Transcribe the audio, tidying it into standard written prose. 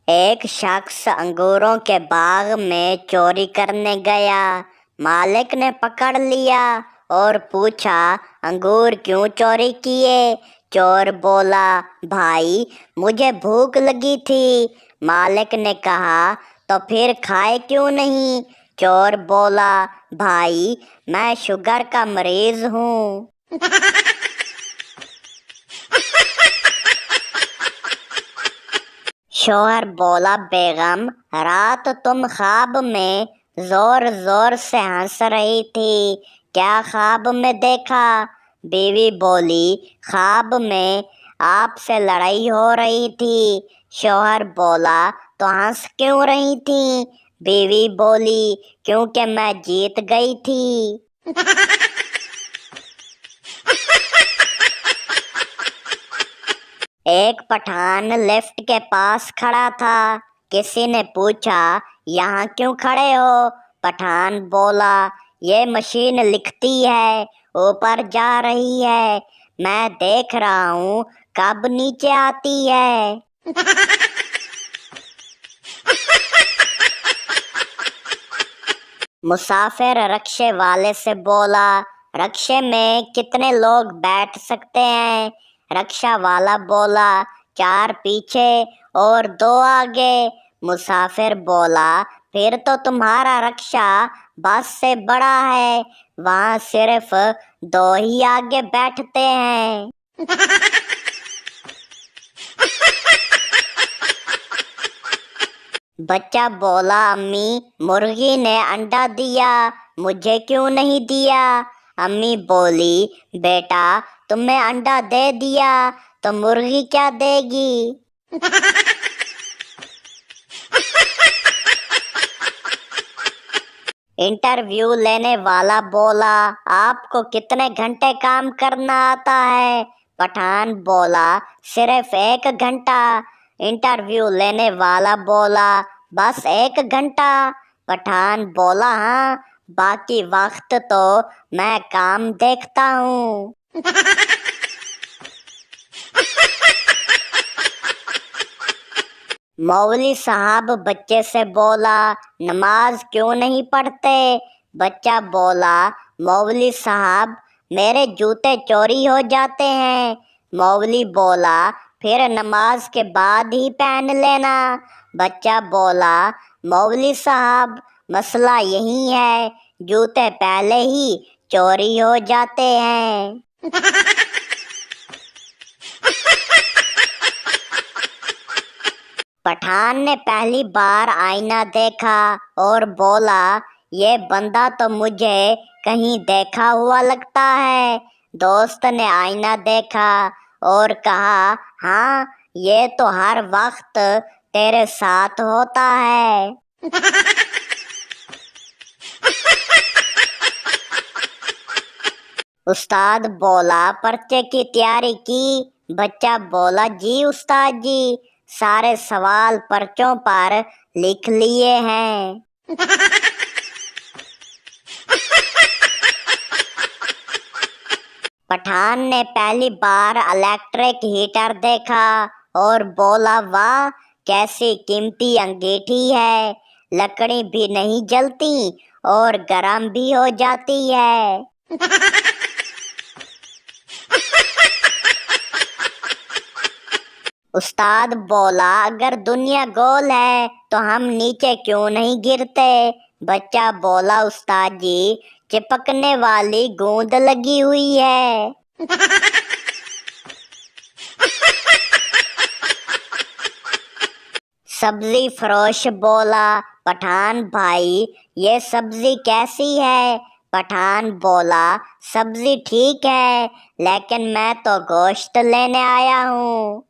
ایک شخص انگوروں کے باغ میں چوری کرنے گیا۔ مالک نے پکڑ لیا اور پوچھا، انگور کیوں چوری کیے؟ چور بولا، بھائی مجھے بھوک لگی تھی۔ مالک نے کہا، تو پھر کھائے کیوں نہیں؟ چور بولا، بھائی میں شوگر کا مریض ہوں۔ شوہر بولا، بیگم رات تم خواب میں زور زور سے ہنس رہی تھی، کیا خواب میں دیکھا؟ بیوی بولی، خواب میں آپ سے لڑائی ہو رہی تھی۔ شوہر بولا، تو ہنس کیوں رہی تھی؟ بیوی بولی، کیونکہ میں جیت گئی تھی۔ ایک پٹھان لفٹ کے پاس کھڑا تھا۔ کسی نے پوچھا، یہاں کیوں کھڑے ہو؟ پٹھان بولا، یہ مشین لکھتی ہے، اوپر جا رہی ہے، میں دیکھ رہا ہوں کب نیچے آتی ہے۔ مسافر رکشے والے سے بولا، رکشے میں کتنے لوگ بیٹھ سکتے ہیں؟ رکشہ والا بولا، 4 پیچھے اور 2 آگے۔ مسافر بولا، پھر تو تمہارا رکشہ بس سے بڑا ہے، وہاں صرف 2 ہی آگے بیٹھتے ہیں۔ بچہ بولا، امی مرغی نے انڈا دیا، مجھے کیوں نہیں دیا؟ امی بولی، بیٹا تمہیں انڈا دے دیا تو مرغی کیا دے گی؟ انٹرویو لینے والا بولا، آپ کو کتنے گھنٹے کام کرنا آتا ہے؟ پٹھان بولا، صرف 1 گھنٹہ۔ انٹرویو لینے والا بولا، بس 1 گھنٹہ؟ پٹھان بولا، ہاں باقی وقت تو میں کام دیکھتا ہوں۔ مولوی صاحب بچے سے بولا، نماز کیوں نہیں پڑھتے؟ بچہ بولا، مولوی صاحب میرے جوتے چوری ہو جاتے ہیں۔ مولوی بولا، پھر نماز کے بعد ہی پہن لینا۔ بچہ بولا، مولوی صاحب مسئلہ یہی ہے، جوتے پہلے ہی چوری ہو جاتے ہیں۔ پٹھان نے پہلی بار آئینہ دیکھا اور بولا، یہ بندہ تو مجھے کہیں دیکھا ہوا لگتا ہے۔ دوست نے آئینہ دیکھا اور کہا، ہاں یہ تو ہر وقت تیرے ساتھ ہوتا ہے۔ استاد بولا، پرچے کی تیاری کی؟ بچہ بولا، جی استاد جی، سارے سوال پرچوں پر لکھ لیے ہیں۔ پٹھان نے پہلی بار الیکٹرک ہیٹر دیکھا اور بولا، واہ کیسی قیمتی انگیٹھی ہے، لکڑی بھی نہیں جلتی اور گرم بھی ہو جاتی ہے۔ استاد بولا، اگر دنیا گول ہے تو ہم نیچے کیوں نہیں گرتے؟ بچہ بولا، استاد جی چپکنے والی گوند لگی ہوئی ہے۔ سبزی فروش بولا، پٹھان بھائی یہ سبزی کیسی ہے؟ پٹھان بولا، سبزی ٹھیک ہے لیکن میں تو گوشت لینے آیا ہوں۔